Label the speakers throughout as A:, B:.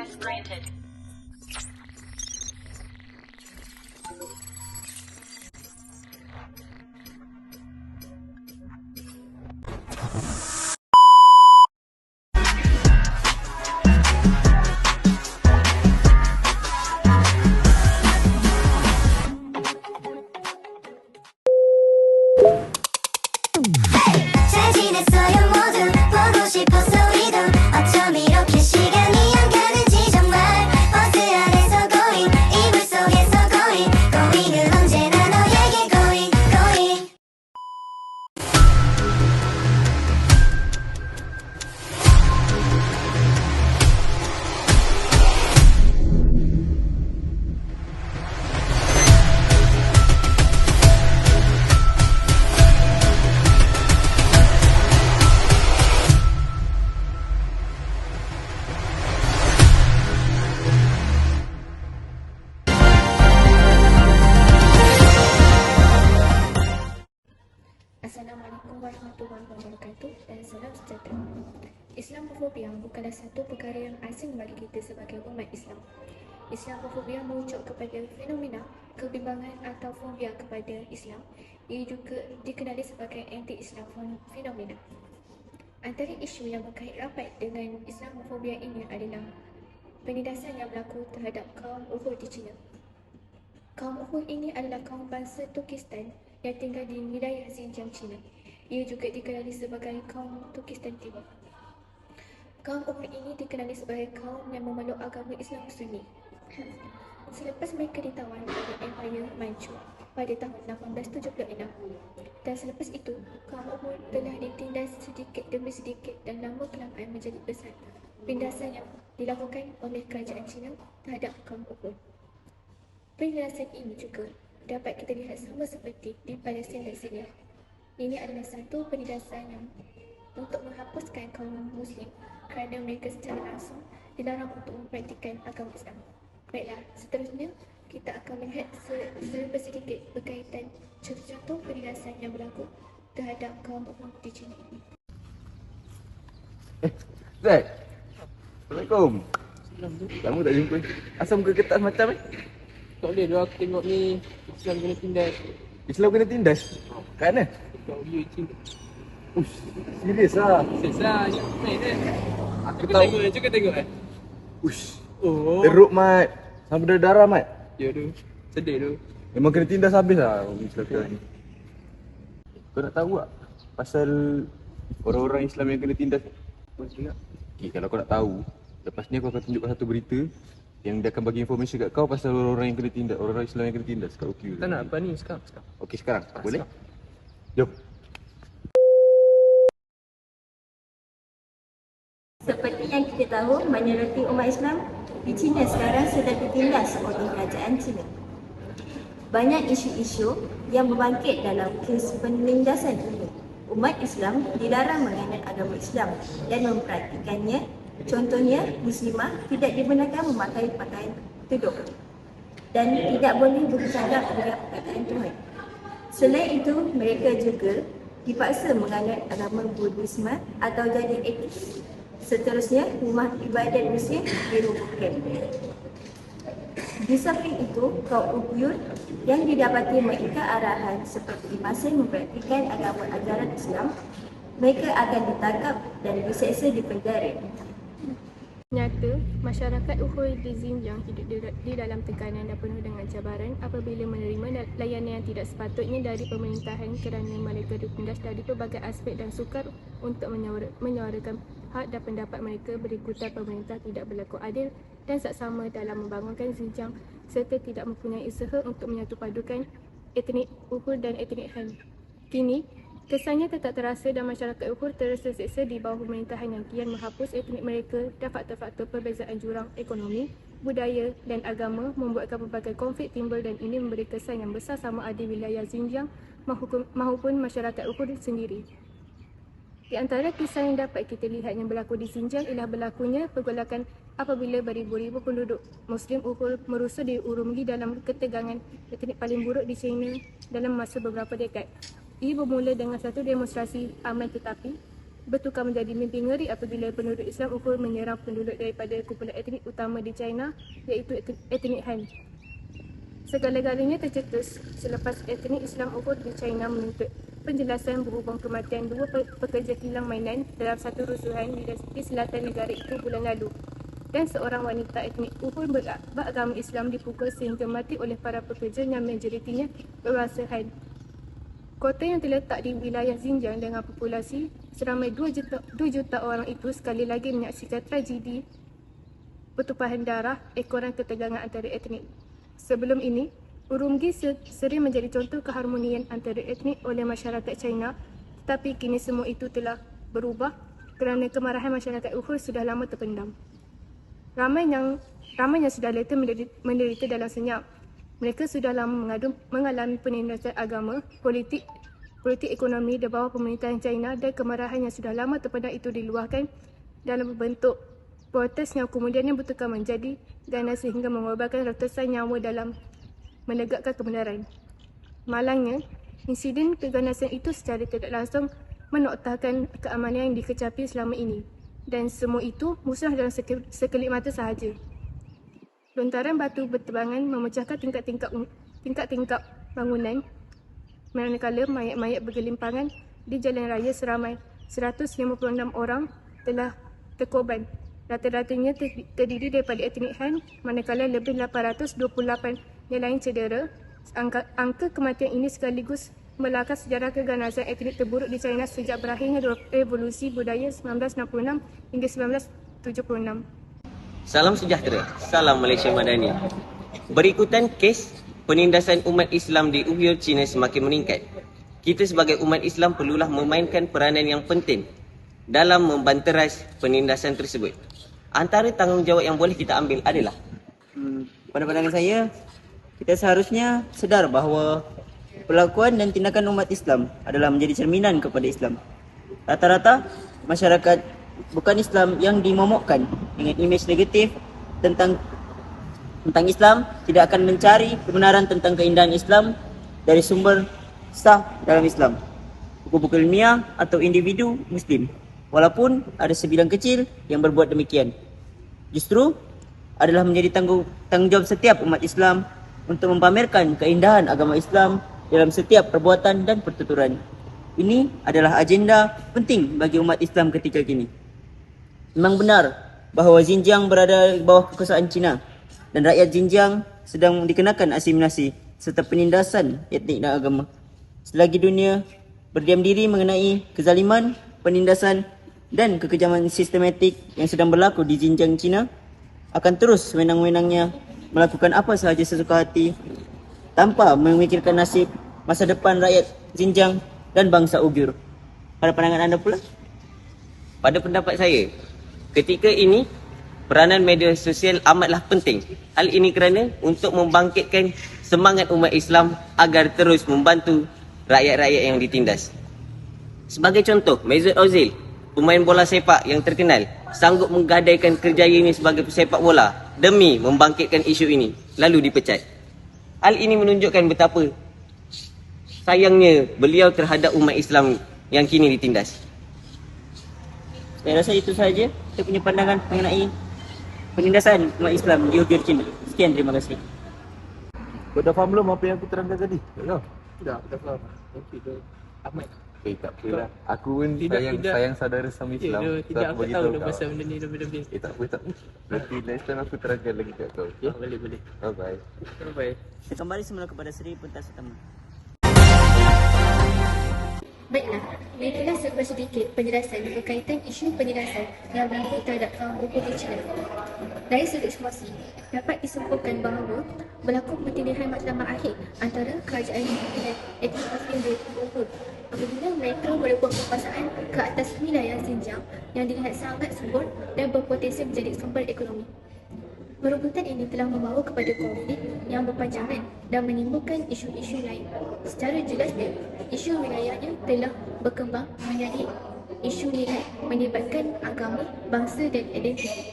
A: Access granted.
B: 잘 지냈어요 모두 보고 싶어서 이동 어쩜 이렇게 시간이 안 가는지 정말 버스 안에서 going 이불 속에서 going은 언제나 너에게 going
C: Assalamualaikum warahmatullahi wabarakatuh dan salam sejahtera. Islamofobia bukanlah satu perkara yang asing bagi kita sebagai umat Islam. Islamofobia merujuk kepada fenomena kebimbangan atau fobia kepada Islam. Ia juga dikenali sebagai anti-Islam fenomena. Antara isu yang berkait rapat dengan Islamofobia ini adalah penindasan yang berlaku terhadap kaum Uyghur di China. Kaum Uyghur ini adalah kaum bangsa Turkistan yang tinggal di wilayah Xinjiang, China. Ia juga dikenali sebagai kaum Turkistan Timur. Kaum Uyghur ini dikenali sebagai kaum yang memeluk agama Islam Sunni. Selepas mereka ditawan oleh Empire Manchu pada tahun 1876 dan selepas itu, kaum Uyghur telah ditindas sedikit demi sedikit dan lama-kelamaan menjadi besar penindasan yang dilakukan oleh kerajaan China terhadap kaum Uyghur. Penindasan ini juga dapat kita lihat sama seperti di Palestin dan Syria. Ini adalah satu penindasan yang untuk menghapuskan kaum Muslim kerana mereka secara langsung dilarang untuk mempraktikkan agama Islam. Baiklah, seterusnya kita akan melihat sedikit berkaitan contoh-contoh penindasan yang berlaku terhadap kaum Uyghur di China ini.
D: Zack. Assalamualaikum. Lama tak jumpa. Asal muka ketat macam
E: Tak boleh dah aku tengok ni Islam kena tindas.
D: Islam kena tindas? Kat mana?
E: Kat Uyu Cina.
D: Ush, serius lah.
E: Sesah je. Naik dia.
D: Aku
E: Cuba
D: tahu.
E: tengok, cuba tengok
D: Ush,
E: Oh.
D: teruk mat. Sampai berdarah mat.
E: Ya tu. Sedih tu.
D: Memang kena tindas habis lah Islam ni. Kau nak tahu tak pasal orang-orang Islam yang kena tindas?
E: Maksudnya
D: Okay, kalau kau nak tahu, lepas ni aku akan tunjukkan satu berita yang dia akan bagi informasi kat kau pasal orang-orang yang kena tindas, orang-orang Islam yang kena tindas kat OQ.
E: tak nak apa ni sekarang.
D: Okey, sekarang. Boleh?
E: sekarang.
D: Jom.
F: Seperti yang kita tahu, majoriti umat Islam di China sekarang sedang ditindas oleh kerajaan China. Banyak isu-isu yang berbangkit dalam kes penindasan ini. Umat Islam dilarang menganut agama Islam dan mempraktikannya. Contohnya, Muslimah tidak dibenarkan memakai pakaian tudung dan tidak boleh bercakap dengan perkataan Tuhan. Selain itu, mereka juga dipaksa menganut agama Buddhisme atau jadi ateis. Seterusnya, rumah ibadat Mesir dirobohkan. Di samping itu, kaum Uyghur yang didapati mengikut arahan seperti masih mempraktikkan agama ajaran Islam, mereka akan ditangkap dan diseksa di penjara.
C: Nyata, masyarakat Uyghur di Xinjiang hidup di dalam tekanan dan penuh dengan cabaran apabila menerima layanan yang tidak sepatutnya dari pemerintahan kerana mereka ditindas dari pelbagai aspek dan sukar untuk menyuarakan hak dan pendapat mereka berikutan pemerintah tidak berlaku adil dan saksama dalam membangunkan Xinjiang serta tidak mempunyai usaha untuk menyatupadukan etnik Uyghur dan etnik Han. Kini, kesannya tetap terasa dan masyarakat Uyghur terasa seksa di bawah pemerintahan yang kian menghapus etnik mereka dan faktor-faktor perbezaan jurang ekonomi, budaya dan agama membuatkan pelbagai konflik timbul dan ini memberi kesan yang besar sama ada wilayah Xinjiang maupun masyarakat Uyghur sendiri. Di antara kisah yang dapat kita lihat yang berlaku di Xinjiang ialah berlakunya pergolakan apabila beribu-ribu penduduk Muslim Uyghur merusuh di Urumqi dalam ketegangan etnik paling buruk di China dalam masa beberapa dekad. Ia bermula dengan satu demonstrasi aman tetapi
A: Betulkah menjadi mimpi ngeri apabila penduduk Islam Uyghur menyerang penduduk daripada kumpulan etnik utama di China, iaitu etnik Han? Segala-galanya tercetus selepas etnik Islam Uyghur di China menuntut penjelasan berhubung kematian dua pekerja kilang mainan dalam satu rusuhan di selatan negara itu bulan lalu, dan seorang wanita etnik Uyghur beragama Islam dipukul sehingga mati oleh para pekerja yang majoritinya berbangsa Han. Kota yang terletak di wilayah Xinjiang dengan populasi seramai 2 juta orang itu sekali lagi menyaksikan tragedi pertumpahan darah ekoran ketegangan antara etnik. Sebelum ini, Urumqi sering menjadi contoh keharmonian antara etnik oleh masyarakat China, tetapi kini semua itu telah berubah kerana kemarahan masyarakat Uyghur sudah lama terpendam. Ramai yang sudah menderita dalam senyap. Mereka sudah lama mengalami penindasan agama, politik ekonomi di bawah pemerintahan China, dan kemarahan yang sudah lama terpendam itu diluahkan dalam bentuk protes yang kemudiannya betulkan menjadi ganas sehingga mengorbankan ratusan nyawa dalam menegakkan kebenaran. Malangnya, insiden keganasan itu secara tidak langsung menoktahkan keamanan yang dikecapi selama ini, dan semua itu musnah dalam sekelip mata sahaja. Lontaran batu berterbangan memecahkan tingkap-tingkap bangunan, manakala mayat-mayat bergelimpangan di jalan raya seramai 156 orang telah terkorban. Rata-ratanya terdiri daripada etnik Han, manakala lebih 828 yang lain cedera. Angka kematian ini sekaligus melakar sejarah keganasan etnik terburuk di China sejak berakhirnya revolusi budaya 1966 hingga 1976.
G: Salam sejahtera, salam Malaysia Madani. Berikutan kes penindasan umat Islam di Uyghur China semakin meningkat. Kita sebagai umat Islam perlulah memainkan peranan yang penting dalam membanteras penindasan tersebut. Antara tanggungjawab yang boleh kita ambil adalah
H: pada pandangan saya, kita seharusnya sedar bahawa perlakuan dan tindakan umat Islam adalah menjadi cerminan kepada Islam. Rata-rata masyarakat bukan Islam yang dimomokkan dengan imej negatif tentang Islam tidak akan mencari kebenaran tentang keindahan Islam dari sumber sah dalam Islam, buku-buku ilmiah atau individu Muslim, walaupun ada sebilang kecil yang berbuat demikian. Justru adalah menjadi tanggungjawab setiap umat Islam untuk mempamerkan keindahan agama Islam dalam setiap perbuatan dan pertuturan. Ini adalah agenda penting bagi umat Islam ketika kini. Memang benar bahawa Xinjiang berada di bawah kekuasaan China dan rakyat Xinjiang sedang dikenakan asimilasi serta penindasan etnik dan agama. Selagi dunia berdiam diri mengenai kezaliman, penindasan dan kekejaman sistematik yang sedang berlaku di Xinjiang, China, akan terus sewenang-wenangnya melakukan apa sahaja sesuka hati tanpa memikirkan nasib masa depan rakyat Xinjiang dan bangsa Uyghur. Pada pandangan anda pula?
G: Pada pendapat saya, ketika ini peranan media sosial amatlah penting. Hal ini kerana untuk membangkitkan semangat umat Islam agar terus membantu rakyat-rakyat yang ditindas. Sebagai contoh, Mesut Ozil, pemain bola sepak yang terkenal, sanggup menggadaikan kerjaya ini sebagai pesepak bola demi membangkitkan isu ini, lalu dipecat. Hal ini menunjukkan betapa sayangnya beliau terhadap umat Islam yang kini ditindas.
H: Saya rasa itu sahaja saya punya pandangan mengenai penindasan umat Islam di Uyghur China. Sekian, terima kasih.
D: Kau dah faham belum apa yang aku terangkan tadi? Tak?
E: Dah faham. Okey tu. Ahmad.
D: Tak apalah. Aku pun sayang saudara sama Islam.
E: Tidak, aku tahu dah pasal benda ni lebih-lebih.
D: Tak apa. Nanti next time aku terangkan lagi kat kau.
E: Boleh.
D: Bye-bye.
E: Bye.
H: Kita kembali semula kepada seri pentas utama.
C: Baiklah, itulah sedikit penjelasan berkaitan isu penindasan yang berlaku terhadap kaum Uyghur di China. Dari sudut informasi, dapat disimpulkan bahawa berlaku pertindahan matlamat akhir antara kerajaan dan etnik Muslim di Uyghur apabila mereka merebut kekuasaan ke atas wilayah Xinjiang yang dilihat sangat subur dan berpotensi menjadi sumber ekonomi. Perebutan ini telah membawa kepada konflik yang berpanjangan dan menimbulkan isu-isu lain. Secara jelasnya, isu wilayahnya telah berkembang menjadi isu nilai melibatkan agama, bangsa dan identiti.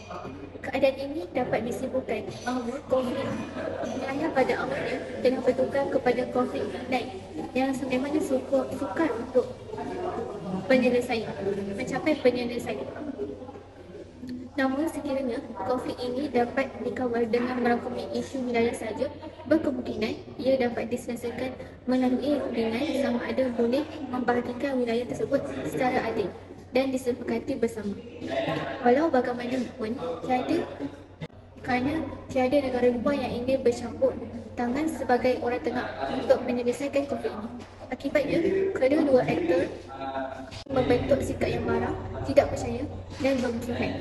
C: Keadaan ini dapat disimpulkan bahawa konflik wilayah pada awalnya telah bertukar kepada konflik nilai yang sememangnya sukar untuk mencapai penyelesaian. Namun sekiranya konflik ini dapat dikawal dengan merangkumi isu wilayah saja, berkemungkinan ia dapat diselesaikan melalui rundingan sama ada boleh membahagikan wilayah tersebut secara adil dan disepakati bersama. Walau bagaimanapun, kerana tiada negara luar yang ingin bercampur tangan sebagai orang tengah untuk menyelesaikan konflik ini. Akibatnya, kedua-dua aktor membentuk sikap yang marah, tidak percaya dan bermusuhan.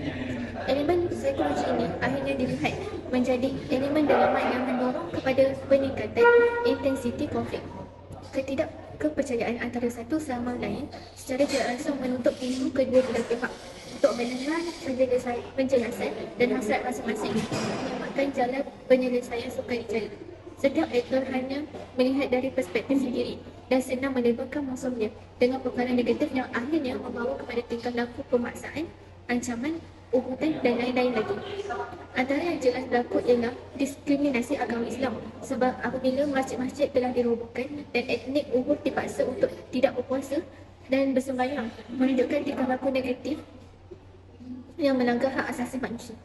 C: Elemen psikologi ini akhirnya dilihat menjadi elemen dalaman yang mendorong kepada peningkatan intensiti konflik. Ketidakkepercayaan antara satu sama lain secara tidak langsung menutup pintu kedua belah pihak untuk mendengar penjelasan dan hasrat masing-masing, menyebabkan jalan penyelesaian sukar dicari. Setiap aktor hanya melihat dari perspektif sendiri dan senang melabelkan musuhnya dengan perkara negatif yang akhirnya membawa kepada tingkah laku pemaksaan, ancaman, ugutan dan lain-lain lagi. Antara yang jelas berlaku ialah diskriminasi agama Islam, sebab apabila masjid-masjid telah dirobohkan dan etnik Uyghur dipaksa untuk tidak berpuasa dan bersembahyang, menunjukkan tingkah laku negatif yang melanggar hak asasi manusia.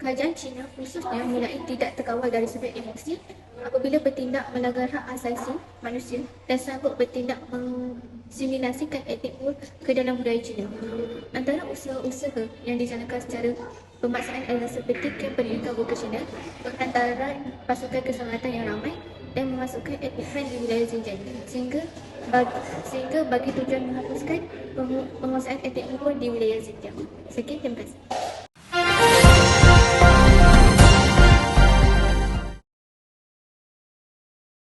C: Kerajaan China khususnya mulai tidak terkawal dari sudut emosi apabila bertindak melanggar hak asasi manusia dan sanggup bertindak mensimilasikan etnik Uyghur ke dalam budaya China. Antara usaha-usaha yang dijalankan secara pemaksaan adalah seperti kem pendidikan vokasional, penghantaran pasukan keselamatan yang ramai dan memasukkan etnik Han di wilayah Xinjiang sehingga bagi tujuan menghapuskan penguasaan etnik Uyghur di wilayah Xinjiang. Sekian, terima kasih.